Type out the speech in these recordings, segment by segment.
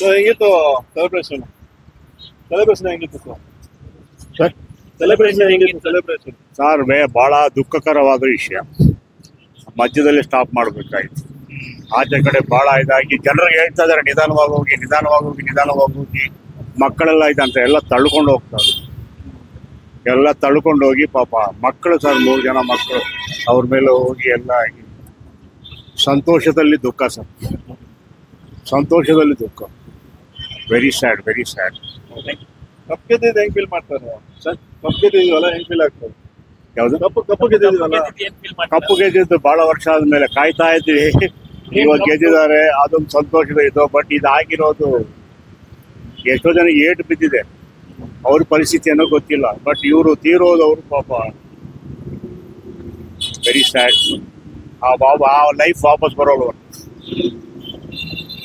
So ಹೆಂಗಿತ್ತು celebration? Celebration ಹೆಂಗಿತ್ತು sir? Celebration ಹೆಂಗಿತ್ತು? ಸೆಲೆಬ್ರೇಷನ್ ಸರ್ ಬಹಳ ದುಃಖಕರವಾದ ವಿಷಯ. ಮಧ್ಯದಲ್ಲಿ ಸ್ಟಾಪ್ ಮಾಡಬೇಕಾಯ್ತು. ಆಚೆ ಕಡೆ ಬಹಳ ಇದಾಗಿ ಜನರಿಗೆ ಹೇಳ್ತಾ ಇದಾರೆ ನಿಧಾನವಾಗಿ ಹೋಗಿ ನಿಧಾನವಾಗಿ ಹೋಗಿ ನಿಧಾನವಾಗಿ ಹೋಗಿ. ಮಕ್ಕಳೆಲ್ಲ ಇದಂತ ಎಲ್ಲ ತಳ್ಕೊಂಡು ಹೋಗ್ತಾರೆ. ಎಲ್ಲ ತಳ್ಕೊಂಡು ಹೋಗಿ ಪಾಪ ಮಕ್ಕಳು ಸರ್ 3 ಜನ ಮಕ್ಕಳು ಅವ್ರ ಮೇಲೆ ಹೋಗಿ ಎಲ್ಲ ಆಗಿ ಸಂತೋಷದಲ್ಲಿ ದುಃಖ ಸರ್. ಸಂತೋಷದಲ್ಲಿ ದುಃಖ. Very sad, very sad. Cup ಗೆದ್ದಿದ್ದು ಹೆಂಗ್ ಫೀಲ್ ಮಾಡ್ತಾರೆ ಸರ್? ಕಪ್ ಗೆದ್ದಿದ್ವಲ್ಲ ಹೆಂಗ್ ಫೀಲ್ ಆಗ್ತದೆ? ಯಾವ್ದು ಕಪ್ಪು ಗೆದ್ದಿದ್ವಲ್ಲ? ಕಪ್ಪು ಗೆದ್ದಿದ್ದು ಬಹಳ ವರ್ಷ ಆದ್ಮೇಲೆ ಕಾಯ್ತಾ ಇದ್ವಿ. ಇವಾಗ ಗೆದ್ದಿದ್ದಾರೆ, ಅದೊಂದು ಸಂತೋಷದ ಇದು. ಬಟ್ ಇದಾಗಿರೋದು ಎಷ್ಟೋ ಜನಕ್ಕೆ ಏಟು ಬಿದ್ದಿದೆ. ಅವ್ರ ಪರಿಸ್ಥಿತಿ ಏನೋ ಗೊತ್ತಿಲ್ಲ. ಬಟ್ ಇವರು ತೀರೋದು ಅವ್ರು ಪಾಪ ವೆರಿ ಸ್ಯಾಡ್. ಆ ಲೈಫ್ ವಾಪಸ್ ಬರೋಲ್ಲ.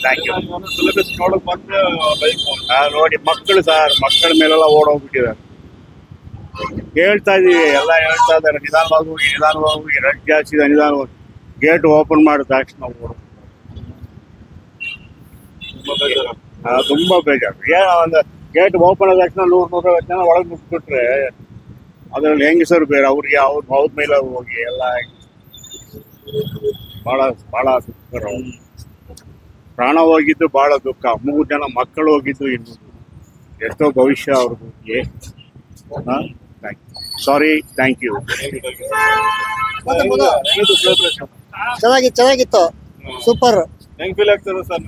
Thank you. ಸೆಲೆಬ್ರೇಷನ್ ನೋಡಕ್ ಮಾತ್ರ ಲೈಫ್ ನೋಡಿ ಮಕ್ಕಳು ಸರ್, ಮಕ್ಕಳ ಮೇಲೆಲ್ಲ ಓಡೋಗ್ಬಿಟ್ಟಿದ್ದಾರೆ. ಹೇಳ್ತಾ ಇದೀವಿ, ಎಲ್ಲ ಹೇಳ್ತಾ ಇದ್ದಾರೆ ನಿಧಾನವಾಗಿ ಹೋಗಿ ನಿಧಾನವಾಗಿ ಹೋಗಿ. ರಜ್ ಜಾಸ್ತಿ ಇದೆ, ನಿಧಾನವಾಗಿ. ಗೇಟ್ ಓಪನ್ ಮಾಡಿದ ತಕ್ಷಣ ತುಂಬಾ ಬೇಜಾರು. ಏನೋ ಒಂದು ಗೇಟ್ ಓಪನ್ ಆದ ತಕ್ಷಣ 100-150 ಜನ ಒಳಗೆ ನುಗ್ಬಿಟ್ರೆ ಅದ್ರಲ್ಲಿ ಹೆಂಗಸರು ಬೇರೆ ಅವ್ರಿಗೆ ಅವ್ರ ಮೇಲೆ ಹೋಗಿ ಎಲ್ಲ ಬಹಳ ಬಹಳ ದುಃಖ. ಪ್ರಾಣ ಹೋಗಿದ್ದು ಬಹಳ ದುಃಖ. 3 ಜನ ಮಕ್ಕಳು ಹೋಗಿದ್ದು ಇನ್ನು ಎಷ್ಟೋ ಭವಿಷ್ಯ ಅವ್ರಿಗೆ. ಸಾರಿ, ಥ್ಯಾಂಕ್ ಯು. ಚೆನ್ನಾಗಿತ್ತು, ಸೂಪರ್. ಹೆಂಗ್ ಫೀಲ್ ಆಗ್ತದೆ ಸರ್?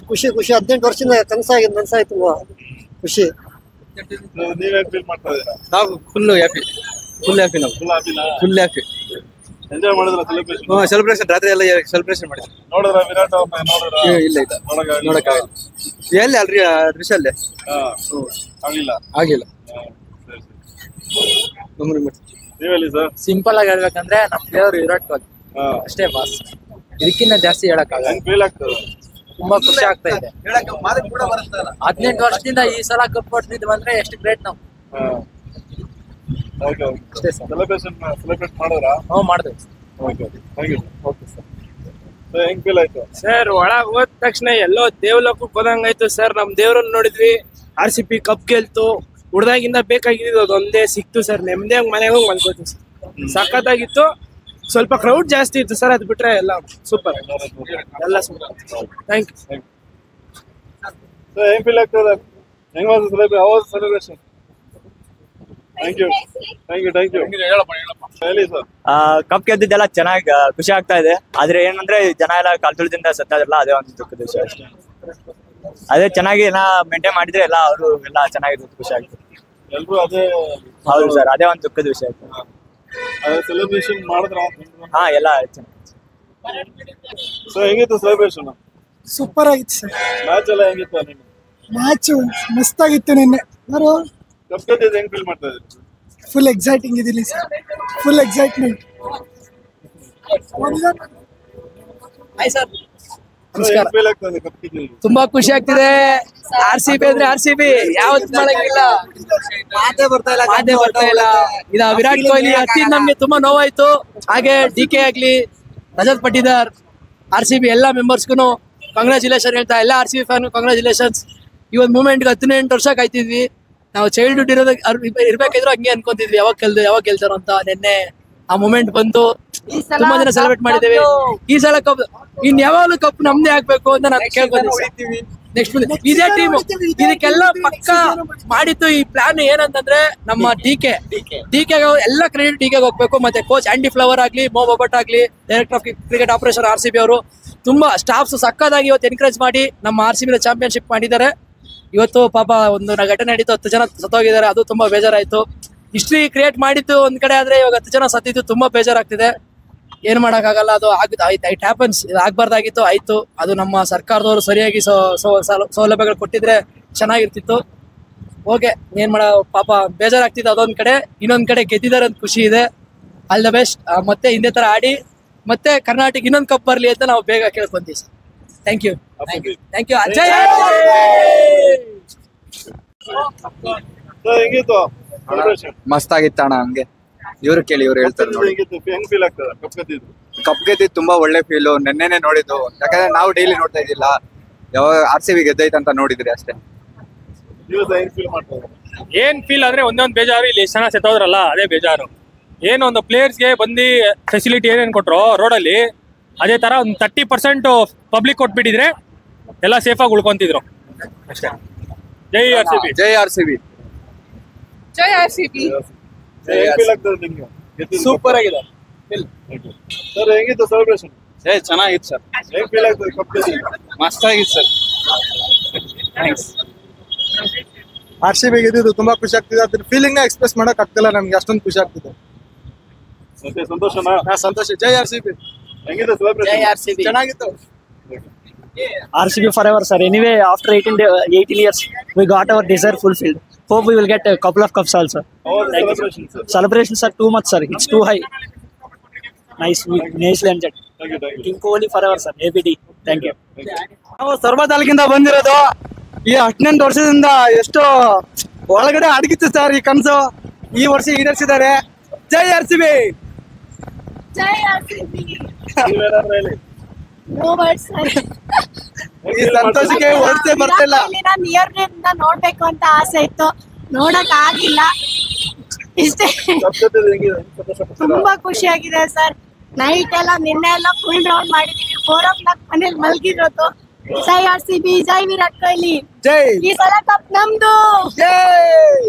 ಖುಷಿ 18 ವರ್ಷದಿಂದ ಕನಸಾಯ್ತು. ಖುಷಿ. ನೀವ್ ಹೆಂಗ್ ಫೀಲ್ ಮಾಡ್ತಾ ಇದೀರಾ? ನಾವು ಫುಲ್ ಹ್ಯಾಪಿ ನಾವು. Full happy. ಎಂಜಾಯ್ ಮಾಡಿದ್ರ ಸೆಲೆಬ್ರೇಷನ್? ಸೆಲೆಬ್ರೇಷನ್ ರಾತ್ರಿ ಎಲ್ಲ ಸೆಲೆಬ್ರೇಷನ್ ಮಾಡಿದ್ವಿ. ನೋಡಿದ್ರ ವಿರಾಟ್ ಅವ್ರನ್ನ? ನೋಡಿದ್ರ? ಇಲ್ಲ ನೋಡಕ್ಕಾಗಿಲ್ಲ. ಎಲ್ಲಿ ಅಲ್ರಿ ರಿಷಲ್ಲೇ ಆಗಿಲ್ಲ. ನೀವೆಲ್ಲಿ ಸರ್? ಸಿಂಪಲ್ ಆಗಿ ಹೇಳ್ಬೇಕಂದ್ರೆ ನಮ್ ದೇವ್ರು ವಿರಾಟ್ ಕೊಹ್ಲಿ ಅಷ್ಟೇ ಬಾಸ್. ಇದಕ್ಕಿಂತ ಜಾಸ್ತಿ ಹೇಳಕ್ಕಾಗಲ್ಲ. ಹೆಂಗ್ ಫೀಲ್ ಆಗ್ತದೆ? ತುಂಬಾ ಖುಷಿ ಆಗ್ತಾ ಇದೆ. 18 ವರ್ಷದಿಂದ ಈ ಸಲ ಕಪ್ ಹೊಡ್ತಿದ್ವಿ ಅಂದ್ರೆ ಎಷ್ಟು ಗ್ರೇಟ್ ನಾವು. ಅಷ್ಟೇ ಸರ್. ಸೆಲೆಬ್ರೇಟ್ ಮಾಡಿದ್ರಾ? ನಾವು ಮಾಡಿದ್ವಿ. Okay sir. ಹೆಂಗ್ ಫೀಲ್ ಆಯ್ತು ಸರ್? ಒಳಗ್ ಹೋದ ತಕ್ಷಣ ಎಲ್ಲೋ ದೇವ್ಲೋಕಕ್ಕೆ ಹೋದಂಗಾಯ್ತು ಸರ್. ನಮ್ ದೇವ್ರನ್ನ ನೋಡಿದ್ವಿ. RCB cup ಗೆಲ್ತು. ಹುಡ್ದಾಗಿಂದ ಬೇಕಾಗಿದ್ದು ಅದೊಂದೇ ಸಿಕ್ತು ಸರ್. ನೆಮ್ಮದಿಯಾಗಿ ಮನೆಗೆ ಹೋಗಿ ಮಲ್ಕೋತೀವಿ ಸರ್. ಸಖತ್ತಾಗಿತ್ತು. ಸ್ವಲ್ಪ ಕ್ರೌಡ್ ಜಾಸ್ತಿ ಇತ್ತು ಸರ್, ಅದು ಬಿಟ್ರೆ ಎಲ್ಲ ಸೂಪರ್. ಎಲ್ಲ ಸೂಪರ್. Thank you. ಹೆಂಗ್ ಫೀಲ್ ಆಗ್ತದೆ? ಹೆಂಗ್ ಸೆಲೆಬ್ರೇಷನ್? Thank you. ಹೇಳಿ ಸರ್. ಕಪ್ ಗೆದ್ದಿದ್ದೆಲ್ಲ ಚೆನ್ನಾಗಿ ಖುಷಿ ಆಗ್ತಾ ಇದೆ. ಆದ್ರೆ ಏನಂದ್ರೆ ಜನ ಎಲ್ಲ ಕಾಲ್ತುಳದಿಂದ ಸತ್ತಾದ್ರಲ್ಲ, ಅದೇ ಒಂದು ದುಃಖದ ವಿಷಯ ಅಷ್ಟೇ. ಅದೇ ಚೆನ್ನಾಗಿ ಮೇಂಟೈನ್ ಮಾಡಿದ್ರೆ ಎಲ್ಲ ಅವರು ಎಲ್ಲ ಚೆನ್ನಾಗಿರುತ್ತೆ, ಖುಷಿ ಆಗ್ತದೆ. ಎಲ್ರು ಅದೇ? ಹೌದು ಸರ್, ಅದೇ ಒಂದು ದುಃಖದ ವಿಷಯ ಆಯ್ತು. ಸೆಲೆಬ್ರೇಷನ್ ಮಾಡಿದ್ರ? ಹಾ, ಎಲ್ಲ ಚೆನ್ನಾಗಿ. ಸೊ ಹೆಂಗಿತ್ತು ಸೆಲೆಬ್ರೇಷನ್? ಸೂಪರ್ ಆಗಿತ್ತು ಸರ್. ಮ್ಯಾಚ್ ಎಲ್ಲ ಹೆಂಗಿತ್ತು? ಮ್ಯಾಚ್ ಮಸ್ತಾಗಿತ್ತು ನಿನ್ನೆ. ಕಪ್ ಗೆದ್ದಿದ್ದು ಹೆಂಗ್ ಫೀಲ್ ಮಾಡ್ತಾ ಇದ್ದೀರಿ? ಫುಲ್ ಎಕ್ಸೈಟಿಂಗ್ ಇದಿಲ್ಲ ಸರ್, ಫುಲ್ ಎಕ್ಸೈಟ್ಮೆಂಟ್. ತುಂಬಾ ಖುಷಿ ಆಗ್ತಿದೆ. RCB ಅಂದ್ರೆ RCB ಯಾವತ್ತು ಮಾಡಂಗಿಲ್ಲ, ಮಾತೇ ಬರ್ತಾ ಇಲ್ಲ. ಇದ ವಿರಾಟ್ ಕೊಹ್ಲಿ ಅತಿ ನಮ್ಗೆ ತುಂಬಾ ನೋವಾಯ್ತು. ಹಾಗೆ DK ಆಗ್ಲಿ, ರಜತ್ ಪಟ್ಟಿದಾರ್, RCB ಎಲ್ಲ ಮೆಂಬರ್ಸ್ಗೂ ಕಂಗ್ರಾಚುಲೇಷನ್ ಹೇಳ್ತಾ. ಎಲ್ಲ RCB ಫ್ಯಾನ್ ಕಂಗ್ರಾಚುಲೇಷನ್ಸ್. ಈ ಒಂದು ಮೂಮೆಂಟ್ಗೆ 18 ವರ್ಷ ಕಾಯ್ತಿದ್ವಿ ನಾವು. ಚೈಲ್ಡ್ಹುಡ್ ಇರ್ಬೇಕಾದ್ರು ಹಂಗೆ ಅನ್ಕೊಂತಿದ್ವಿ, ಯಾವಾಗ ಗೆಲ್ತಾರೋ ಅಂತ. ನಿನ್ನೆ ಆ ಮೂಮೆಂಟ್ ಬಂತು, ತುಂಬಾ ದಿನ ಸೆಲೆಬ್ರೇಟ್ ಮಾಡಿದ್ದೇವೆ. ಈ ಸಲ ಕಪ್ ಇನ್ ಯಾವಾಗಲೂ ಕಪ್ ನಮ್ದೇ ಆಗ್ಬೇಕು ಅಂತ ನಾನು ಕೇಳ್ಕೊತೀನಿ. ನೆಕ್ಸ್ಟ್ ಇದೇ ಟೀಮ್ ಇದಕ್ಕೆಲ್ಲ ಪಕ್ಕ ಮಾಡಿತ್ತು. ಈ ಪ್ಲಾನ್ ಏನಂತಂದ್ರೆ ನಮ್ಮ DK ಎಲ್ಲ ಕ್ರೆಡಿಟ್ DK ಹೋಗ್ಬೇಕು. ಮತ್ತೆ ಕೋಚ್ ಆಂಡಿ ಫ್ಲವರ್ ಆಗ್ಲಿ, ಮೋ ಬೊಬಟ್ ಆಗ್ಲಿ, director of cricket operation RCB ಅವರು ತುಂಬಾ ಸ್ಟಾಫ್ಸ್ ಸಕ್ಕದಾಗಿ ಇವತ್ತು ಎನ್ಕರೇಜ್ ಮಾಡಿ ನಮ್ಮ RCB ಚಾಂಪಿಯನ್ಶಿಪ್ ಮಾಡಿದ್ದಾರೆ. ಇವತ್ತು ಪಾಪ ಒಂದು ಘಟನೆ ನಡೀತು, 10 ಜನ ಸತ್ತೋಗಿದ್ದಾರೆ. ಅದು ತುಂಬಾ ಬೇಜಾರಾಯ್ತು. ಹಿಸ್ಟ್ರಿ ಕ್ರಿಯೇಟ್ ಮಾಡಿತ್ತು ಒಂದ್ ಕಡೆ, ಆದ್ರೆ ಇವಾಗ 10 ಜನ ಸತ್ತಿದ್ದು ತುಂಬಾ ಬೇಜಾರಾಗ್ತಿದೆ. ಏನ್ ಮಾಡಕ್ಕಾಗಲ್ಲ, ಅದು ಇಟ್ ಹ್ಯಾಪನ್ಸ್. ಇದು ಆಗ್ಬಾರ್ದಾಗಿತ್ತು, ಆಯ್ತು. ಅದು ನಮ್ಮ ಸರ್ಕಾರದವರು ಸರಿಯಾಗಿ ಸೌಲಭ್ಯಗಳು ಕೊಟ್ಟಿದ್ರೆ ಚೆನ್ನಾಗಿರ್ತಿತ್ತು. ಓಕೆ, ಏನ್ ಪಾಪ ಬೇಜಾರಾಗ್ತಿತ್ತು ಅದೊಂದ್ ಕಡೆ. ಇನ್ನೊಂದ್ ಕಡೆ ಗೆದ್ದಿದ್ದಾರೆ ಅಂತ ಖುಷಿ ಇದೆ. All the best. ಮತ್ತೆ ಹಿಂದೆ ತರ ಆಡಿ ಮತ್ತೆ ಕರ್ನಾಟಕ ಇನ್ನೊಂದು ಕಪ್ ಬರ್ಲಿ ಅಂತ ನಾವು ಬೇಗ ಕೇಳ್ಕೊಂತೀವಿ ಸರ್. Thank you. ಅಜಯ್. ಮಸ್ತ್ ಆಗಿತ್ತಣ್ಣ. ಹಂಗೆ ಇವ್ರು ಕೇಳಿ, ಇವ್ರು ಹೇಳ್ತಾರೆ ನೋಡಿ. ಕಪ್ ಗೆದ್ದಿದ್ದು ತುಂಬಾ ಒಳ್ಳೆ ಫೀಲು. ನೆನ್ನೆನೆ ನೋಡಿದ್ದು, ಯಾಕಂದ್ರೆ ನಾವು ಡೈಲಿ ನೋಡ್ತಾ ಇದ್ದಿಲ್ಲ. ಯಾವಾಗ RCB ಗೆದ್ದೈತೆ ಅಂತ ನೋಡಿದ್ರಿ ಅಷ್ಟೇ. ದಿವಸ ಏನ್ ಫೀಲ್ ಮಾಡ್ತಾರೆ? ಏನ್ ಫೀಲ್ ಅಂದ್ರೆ ಒಂದೊಂದು ಬೇಜಾರು, ಇಲ್ಲಿ ಎಷ್ಟು ಜನ ಸೆತ್ತೋದ್ರಲ್ಲ ಅದೇ ಬೇಜಾರು. ಏನೋ ಒಂದು ಪ್ಲೇಯರ್ಸ್ಗೆ ಬಂದು ಫೆಸಿಲಿಟಿ ಏನೇನು ಕೊಟ್ರು ರೋಡಲ್ಲಿ, ಅದೇ ತರ ಒಂದು 30% ಪಬ್ಲಿಕ್ ಕೊಟ್ಬಿಟ್ಟಿದ್ರೆ ಎಲ್ಲ ಸೇಫ್ ಆಗಿ ಉಳ್ಕೊಂತಿದ್ರು ಅಷ್ಟೇ. ಜೈ RCB. ಜೈ RCB. ಜೈ RCB. ಏನ್ ಫೀಲ್ ಆಗ್ತದೆ ನಿಮ್ಗೆ? ಸೂಪರ್ ಆಗಿದೆ ಸರ್, ಹೆಂಗಿತ್ತು ಸೆಲೆಬ್ರೇಷನ್? ಚೆನ್ನಾಗಿತ್ತು ಸರ್, ಏನ್ ಫೀಲ್ ಆಗ್ತದೆ ಕಪ್ ಗೆದ್ದಿದ್ದು? ಮಸ್ತ್ ಆಗಿತ್ತು ಸರ್. RCB ಗೆದ್ದಿದ್ದು ತುಂಬಾ ಖುಷಿ ಆಗ್ತಿದೆ. ಅದ್ರ ಫೀಲಿಂಗ್ ನ ಎಕ್ಸ್ಪ್ರೆಸ್ ಮಾಡಕ್ ಆಗ್ತಿಲ್ಲ ನಮ್ಗೆ, ಅಷ್ಟೊಂದು ಖುಷಿ ಆಗ್ತಿದೆ. ಮತ್ತೆ ಸಂತೋಷನಾ? ಸಂತೋಷ. ಜೈ RCB. ಹೆಂಗಿದೆ ಸೆಲೆಬ್ರೇಷನ್? ಚೆನ್ನಾಗಿತ್ತು. RCB forever, sir. Anyway, after 18 years, we got our desire fulfilled. Hope we will get a couple of cups also. How was the celebration, sir? Celebrations are too much, sir. It's too high. Nice, nicely enjoyed. Thank you, thank you. King Kohli forever, sir. APD. Thank you. ನಾವು ಸರ್ವ ತಾಲೂಕಿಂದ ಬಂದಿರೋದು. ಈ 18 ವರ್ಷದಿಂದ ಎಷ್ಟು ಒಳಗಡೆ ಅಡಗಿತ್ತು sir ಈ ಕನಸು. ಈ ವರ್ಷ ಈಡೇರಿಸಿದ್ದಾರೆ. ಜೈ RCB. ಜೈ RCB. ನೀವೇನಾದ್ರು ಹೇಳಿ. No words, sir. ಈ ಸಂತೋಷಕ್ಕೆ ವರ್ಷೆ ಬರ್ತಿಲ್ಲ. ನಿಯರ್ನಿಂದ ನೋಡ್ಬೇಕು ಅಂತ ಆಸೆ ಇತ್ತು, ನೋಡಕ್ ಆಗಿಲ್ಲ. ಇಷ್ಟೇ. ಕಪ್ ಗೆದ್ದಿದ್ದು ಹೆಂಗಿದೆ? ಸಂತೋಷ ಪಡ್ತೀರಾ? ತುಂಬಾ ಖುಷಿಯಾಗಿದೆ ಸರ್. ನೈಟ್ ಎಲ್ಲ ನಿನ್ನೆ ಎಲ್ಲ ಫುಲ್ ರೌಂಡ್ ಮಾಡಿದೀವಿ. 4 o'clock ಮನೇಲಿ ಮಲ್ಗಿರೋದು. ಜೈ RCB, ಜೈ ವಿರಾಟ್ ಕೊಹ್ಲಿ. ಜೈ. ಈ ಸಲ ಕಪ್ ನಮ್ದು.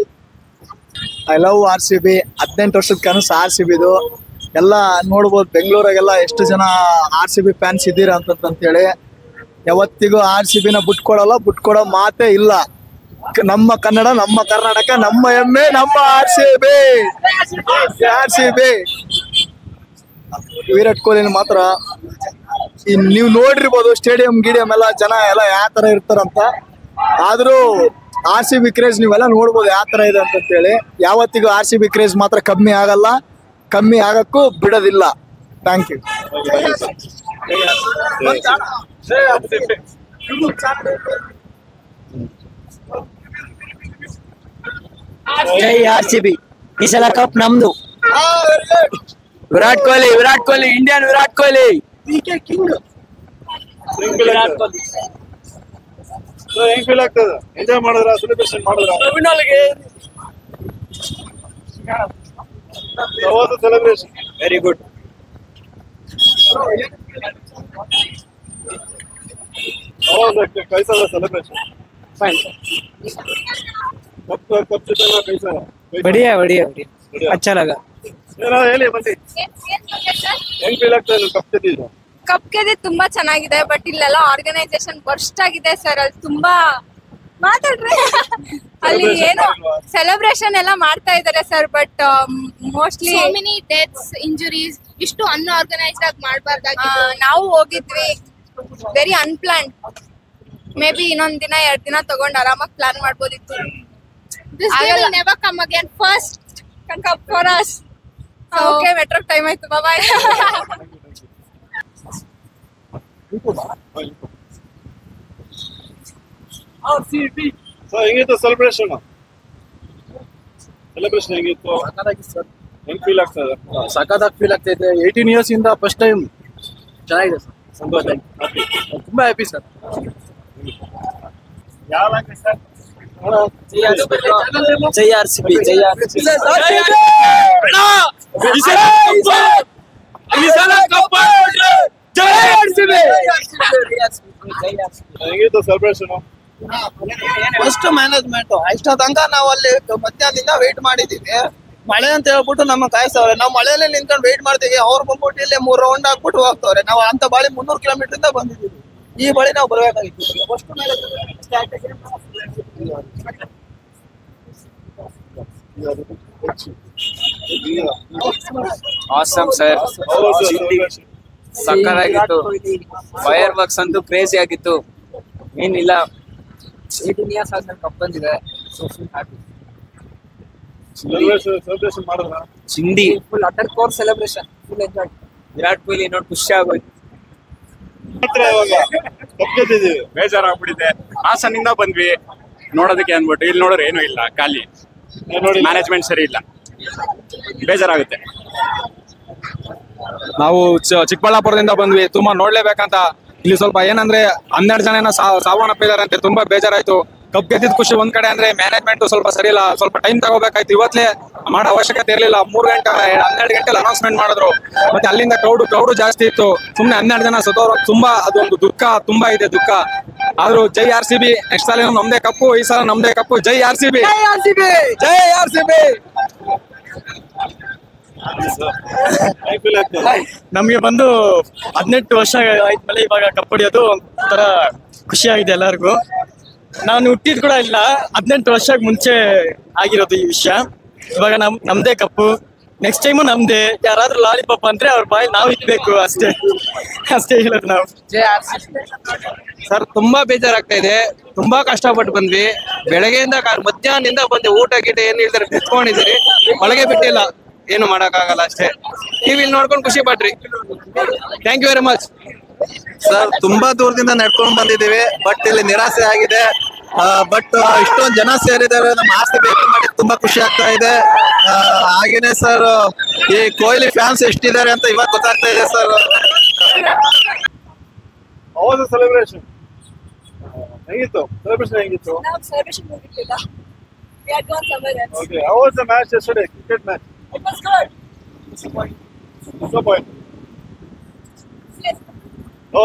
I love RCB. 18 ವರ್ಷದ ಕನಸು RCBದು. ಎಲ್ಲ ನೋಡ್ಬೋದು, ಬೆಂಗಳೂರಾಗೆಲ್ಲ ಎಷ್ಟು ಜನ RCB ಫ್ಯಾನ್ಸ್ ಇದ್ದೀರಾ ಅಂತಂತೇಳಿ. ಯಾವತ್ತಿಗೂ RCB ನ ಬಿಟ್ಕೊಡಲ್ಲ, ಬಿಟ್ಕೊಡೋ ಮಾತೇ ಇಲ್ಲ. ನಮ್ಮ ಕನ್ನಡ, ನಮ್ಮ ಕರ್ನಾಟಕ, ನಮ್ಮ ಹೆಮ್ಮೆ, ನಮ್ಮ RCB. ವಿರಾಟ್ ಕೊಹ್ಲಿ ಮಾತ್ರ ನೀವು ನೋಡಿರ್ಬೋದು ಸ್ಟೇಡಿಯಂ ಗಿಡಿಯಂ ಎಲ್ಲ ಜನ ಎಲ್ಲ ಯಾವ ತರ ಇರ್ತಾರಂತ. ಆದ್ರೂ RCB ಕ್ರೇಜ್ ನೀವೆಲ್ಲ ನೋಡ್ಬೋದು ಯಾವ ತರ ಇದೆ ಅಂತೇಳಿ. ಯಾವತ್ತಿಗೂ RCB ಕ್ರೇಜ್ ಮಾತ್ರ ಕಮ್ಮಿ ಆಗಲ್ಲ, ಕಮ್ಮಿ ಆಗಕ್ಕೂ ಬಿಡೋದಿಲ್ಲ. Thank you. ಜೈ RCB. ಈ ಸಲ ಕಪ್ ನಮ್ದು. ವಿರಾಟ್ ಕೊಹ್ಲಿ, ವಿರಾಟ್ ಕೊಹ್ಲಿ, ಇಂಡಿಯನ್ ವಿರಾಟ್ ಕೊಹ್ಲಿ. ವಿರಾಟ್ ಕೊಹ್ಲಿ. ಸೊ ಹೆಂಗ್ ಫೀಲ್ ಆಗ್ತದೆ? ಎಂಜಾಯ್ ಮಾಡಿದ್ರ? ಸೆಲೆಬ್ರೇಷನ್ ಮಾಡಿದ್ರ? How was the celebration? Very good. How was the कैसा था celebration? Fine. कब जीतना कैसा रहा? बढ़िया बढ़िया बढ़िया, अच्छा लगा. ಏನಾದ್ರು ಹೇಳಿ ಬನ್ನಿ. ಹೆಂಗ್ ಫೀಲ್ ಆಗ್ತದೆ ಕಪ್ ಗೆದ್ದಿದ್ದು? ಕಪ್ ಗೆದ್ದಿದ್ದು ತುಂಬಾ ಚೆನ್ನಾಗಿದೆ. ಬಟ್ ಇಲ್ಲೆಲ್ಲ ಆರ್ಗನೈಸೇಷನ್ ವರ್ಸ್ಟ್ ಆಗಿದೆ ಸರ್. ಅಲ್ಲಿ ತುಂಬಾ ಮಾತಾಡ್ರಿ. ಅಲ್ಲಿ ಏನೋ ಸೆಲೆಬ್ರೇಷನ್ ಎಲ್ಲ ಮಾಡ್ತಾ ಇದಾರೆ sir, but mostly so many deaths, injuries, ಇಷ್ಟು ಅನ್ಆರ್ಗನೈಸ್ಡ್ ಆಗಿ ಮಾಡಬಾರ್ದಾಗಿತ್ತು. ನಾವು ಹೋಗಿದ್ವಿ, ವೆರಿ ಅನ್ಪ್ಲಾನ್ಡ್. ಮೇ ಬಿ ಇನ್ನೊಂದ್ ದಿನ 2 ದಿನ ತಗೊಂಡ್ ಆರಾಮಾಗಿ ಪ್ಲಾನ್ ಮಾಡ್ಬೋದಿತ್ತು. This day will never come again. First cup for us. Okay, metro time ಆಯ್ತು. ಬಾಯ್. ಸೊ ಹೆಂಗಿತ್ತು ಸೆಲೆಬ್ರೇಷನ್? ಸೆಲೆಬ್ರೇಷನ್ ಹೆಂಗಿತ್ತು? ಹೆಂಗ್ ಫೀಲ್ ಆಗ್ತದೆ? ಸಖತ್ತಾಗಿ ಫೀಲ್ ಆಗ್ತೈತೆ. 18 years ಇಂದ ಫಸ್ಟ್ ಟೈಮ್. ಚೆನ್ನಾಗಿದೆ ಸರ್, ಸಂತೋಷ. ತುಂಬಾ ಹ್ಯಾಪಿ ಸರ್. ಯಾವ ಲ್ಯಾಂಗ್ವೇಜ್ ಸರ್? ಜೈ RCB. ಜೈ RCB. ಹೆಂಗಿತ್ತು ಸೆಲೆಬ್ರೇಷನ್? ಫಸ್ಟ್ ಮ್ಯಾನೇಜ್ಮೆಂಟ್ ಇಷ್ಟ ತನಕ ನಾವು ಅಲ್ಲಿ ಮಧ್ಯಾಹ್ನದಿಂದ ವೇಟ್ ಮಾಡಿದೀವಿ. ಮಳೆ ಅಂತ ಹೇಳ್ಬಿಟ್ಟು ನಮ್ಮ ಕಾಯಿಸ್ತವ್ರೆ. ನಾವು ಮಳೆಯಲ್ಲೇ ನಿಂತ್ಕೊಂಡು ವೇಟ್ ಮಾಡ್ತೀವಿ. ಅವ್ರು ಬಂದ್ಬಿಟ್ಟು ಇಲ್ಲಿ 3 ರೌಂಡ್ ಹಾಕ್ಬಿಟ್ಟು ಹೋಗ್ತವ್ರೆ. ನಾವು ಅಂತ ಬಾಳಿ 300 ಕಿಲೋಮೀಟರ್ ಇಂದ ಬಂದಿದ್ದೀವಿ. ಈ ಬಳಿ ನಾವು ಬರ್ಬೇಕಾಗಿತ್ತು. Awesome sir. ಸಕ್ಕತ್ತಾಗಿತ್ತು. ಫೈರ್ ವರ್ಕ್ಸ್ ಅಂತೂ ಕ್ರೇಜಿ ಆಗಿತ್ತು. ಏನಿಲ್ಲ, 18 years ಆದ್ಮೇಲೆ ಕಪ್ ಬಂದಿದೆ. So full happy. ಸೆಲೆಬ್ರೇಷನ್ ಮಾಡಿದ್ರ? ಚಿಂದಿ full utter core celebration, full enjoy. Virat Kohli ನೋಡಿ ಖುಷಿ ಆಗೋಯ್ತು. ಇವಾಗ ಕಪ್ ಗೆದ್ದಿದ್ದೀವಿ, ಬೇಜಾರಾಗ್ಬಿಟ್ಟಿದೆ. ಹಾಸನಿಂದ ಬಂದ್ವಿ ನೋಡೋದಕ್ಕೆ ಅಂದ್ಬಿಟ್ಟು, ಇಲ್ಲಿ ನೋಡ್ರೆ ಏನೂ ಇಲ್ಲ, ಖಾಲಿ. ನೋಡಿ ಮ್ಯಾನೇಜ್ಮೆಂಟ್ ಸರಿ ಇಲ್ಲ, ಬೇಜಾರಾಗುತ್ತೆ. ನಾವು ಚಿಕ್ಕಬಳ್ಳಾಪುರದಿಂದ ಬಂದ್ವಿ. ತುಂಬಾ ನೋಡ್ಲೇಬೇಕಂತ ಇಲ್ಲಿ ಸ್ವಲ್ಪ ಏನಂದ್ರೆ 12 ಜನ ಸಾವನ್ನಪ್ಪಿದಾರೆ ಅಂತೆ. ತುಂಬಾ ಬೇಜಾರಾಯ್ತು. ಕಪ್ ಗೆದ್ದಿದ್ ಖುಷಿ ಒಂದ್ ಕಡೆ ಅಂದ್ರೆ ಮ್ಯಾನೇಜ್ಮೆಂಟ್ ಸ್ವಲ್ಪ ಸರಿ ಇಲ್ಲ, ಸ್ವಲ್ಪ ಟೈಮ್ ತಗೋಬೇಕಾಯ್ತು. ಇವತ್ತೇ ಮಾಡೋ ಅವಶ್ಯಕತೆ ಇರಲಿಲ್ಲ. 3 ಗಂಟೆ 12 ಗಂಟೆಲಿ ಅನೌನ್ಸ್ಮೆಂಟ್ ಮಾಡಿದ್ರು. ಮತ್ತೆ ಅಲ್ಲಿಂದ ಕ್ರೌಡ್ ಜಾಸ್ತಿ ಇತ್ತು. ಸುಮ್ನೆ 12 ಜನ ಸತ್ತೋರು. ತುಂಬಾ ಅದೊಂದು ದುಃಖ ತುಂಬಾ ಇದೆ ದುಃಖ. ಆದ್ರೂ ಜೈ RCB. ನೆಕ್ಸ್ಟ್ ಸಲ ನಮ್ದೇ ಕಪ್ಪು, ಈ ಸಲ ನಮ್ದೇ ಕಪ್ಪು. ಜೈ RCB, ಜೈ RCB. ನಮ್ಗೆ ಬಂದು 18 ವರ್ಷ ಆದ್ಮೇಲೆ ಇವಾಗ ಕಪ್ ಹೊಡಿಯೋದು ಒಂಥರ ಖುಷಿಯಾಗಿದೆ ಎಲ್ಲರಿಗೂ. ನಾನು ಹುಟ್ಟಿದ್ ಕೂಡ ಇಲ್ಲ, 18 ವರ್ಷಕ್ಕೆ ಮುಂಚೆ ಆಗಿರೋದು ಈ ವಿಷಯ. ಇವಾಗ ನಮ್ದೇ ಕಪ್ಪು, ನೆಕ್ಸ್ಟ್ ಟೈಮು ನಮ್ದೇ. ಯಾರಾದ್ರೂ ಲಾಲಿಪಾಪ್ ಅಂದ್ರೆ ಅವ್ರ ಬಾಯಿ ನಾವು ಇಟ್ಬೇಕು, ಅಷ್ಟೇ ಹೇಳೋದು ನಾವು. ಸರ್ ತುಂಬಾ ಬೇಜಾರಾಗ್ತಾ ಇದೆ. ತುಂಬಾ ಕಷ್ಟಪಟ್ಟು ಬಂದ್ವಿ. ಬೆಳಗ್ಗೆಯಿಂದ ಮಧ್ಯಾಹ್ನದಿಂದ ಬಂದೆ. ಊಟ ಗೀಟ ಏನ್ ಹೇಳ್ತಾರೆ ತೆತ್ಕೊಂಡಿದ್ದೀರಿ, ಒಳಗೆ ಬಿಟ್ಟಿಲ್ಲ. ಏನು ಮಾಡಕ್ಕಾಗಲ್ಲ ಅಷ್ಟೇ. ಟಿವಿಲಿ ನೋಡ್ಕೊಂಡು ಖುಷಿ ಪಟ್ರಿ. Thank you very much. Sir ತುಂಬಾ ದೂರದಿಂದ ನಡ್ಕೊಂಡು ಬಂದಿದ್ದೀವಿ, ಬಟ್ ಇಲ್ಲಿ ನಿರಾಸೆ ಆಗಿದೆ. ಬಟ್ ಇಷ್ಟೊಂದು ಜನ ಸೇರಿದ್ದಾರೆ, ನಮ್ಮ RCB ಮಾಡಿ ತುಂಬಾ ಖುಷಿ ಆಗ್ತಾ ಇದೆ. ಹಾಗೇನೆ ಸರ್ ಈ ಕೊಹ್ಲಿ ಫ್ಯಾನ್ಸ್ ಎಷ್ಟಿದ್ದಾರೆ ಅಂತ ಇವಾಗ ಗೊತ್ತಾಗ್ತಾ ಇದೆ ಸರ್. ಸೆಲೆಬ್ರೇಷನ್ ಹೆಂಗಿತ್ತು? ಸೆಲೆಬ್ರೇಷನ್ ಹೆಂಗಿತ್ತು? Okay, how was the match yesterday? Cricket match? It was good. Disappointed.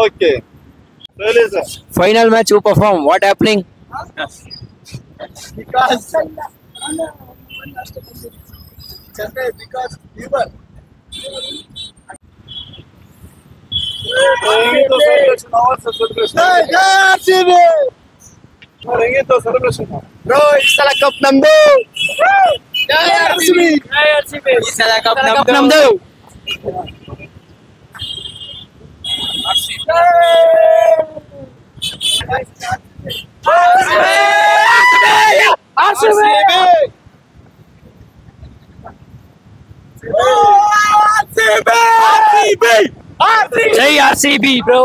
Okay. Really, sir. Final match, who perform? What happening? Because fever. ಹೆಂಗಿತ್ತು celebration? How was the celebration? ಹೆಂಗಿತ್ತು celebration? Bro ಈ ಸಲ cup ನಮ್ದು. ಜೈ RCB. ಈ ಸಲ cup ನಮ್ದು. ಜೈ RCB bro.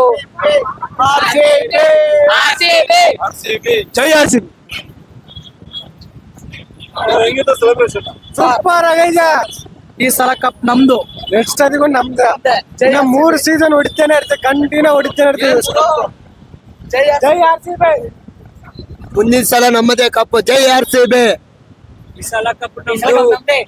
RCB. ಜೈ RCB. ಹೆಂಗಿತ್ತು celebration? Super ಆಗೈತೆ. ಈ ಸಲ ಕಪ್ ನಮ್ದು. ನೆಕ್ಸ್ಟ್ ಅದಕ್ಕೂ ನಮ್ದು. 3 ಸೀಸನ್ ಹೊಡಿತೇನೆ ಇರ್ತೇವೆ, ಕಂಟಿನ್ಯೂ ಹೊಡಿತೇನೆ ಇರ್ತೀವಿ. ಜೈ RCB. ಮುಂದಿನ ಸಲ ನಮ್ಮದೇ ಕಪ್. ಜೈ RCB. ಈ ಸಲ ಕಪ್ ನಮ್ದೇ.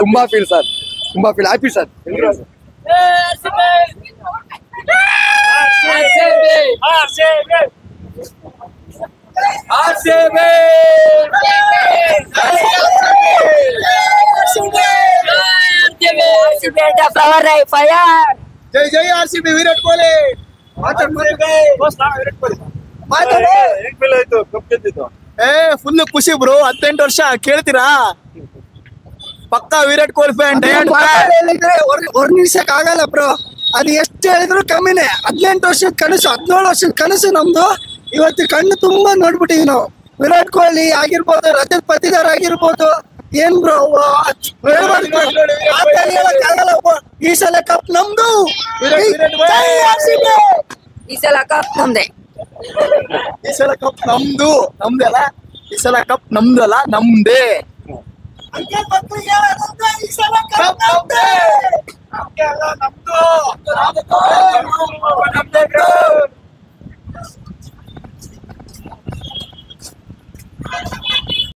ತುಂಬಾ ಫೀಲ್ ಸರ್, ತುಂಬಾ ಫೀಲ್ ಹ್ಯಾಪಿ ಸರ್. ಜೈ ಜೈ RCB. ವಿರಾಟ್ ಕೊಹ್ಲಿ ಹೆಂಗ್ ಫೀಲ್ ಆಯ್ತು ಕಪ್ ಗೆದ್ದಿದ್ದು? ಫುಲ್ ಖುಷಿ ಬ್ರೋ. 18 ವರ್ಷ ಕೇಳ್ತೀರಾ? ಪಕ್ಕಾ ವಿರಾಟ್ ಕೊಹ್ಲಿ ಫ್ಯಾನ್. ವರ್ಣಿಸಕ್ ಆಗಲ್ಲ ಬ್ರೋ, ಅದು ಎಷ್ಟು ಹೇಳಿದ್ರು ಕಮ್ಮಿನೇ. 18 ವರ್ಷದ ಕನಸು, 17 ವರ್ಷದ ಕನಸು ನಮ್ದು. ಇವತ್ತು ಕಣ್ಣು ತುಂಬಾ ನೋಡ್ಬಿಟ್ಟಿವಿ ನಾವು. ವಿರಾಟ್ ಕೊಹ್ಲಿ ಆಗಿರ್ಬೋದು, ರಜತ್ ಪತಿದಾರ್ ಆಗಿರ್ಬೋದು. ಏನ್ ಬ್ರೋ ಈ ಸಲ ಕಪ್ ನಮ್ದು. ಈ ಸಲ ಕಪ್ ನಮ್ದೇ. ಈ ಸಲ ಕಪ್ ನಮ್ದು. ನಮ್ದಲ್ಲ, ಈ ಸಲ ಕಪ್ ನಮ್ದಲ್ಲ, ನಮ್ದೇ. ಈ ಸಲ ಕಪ್ ನಮ್ದು.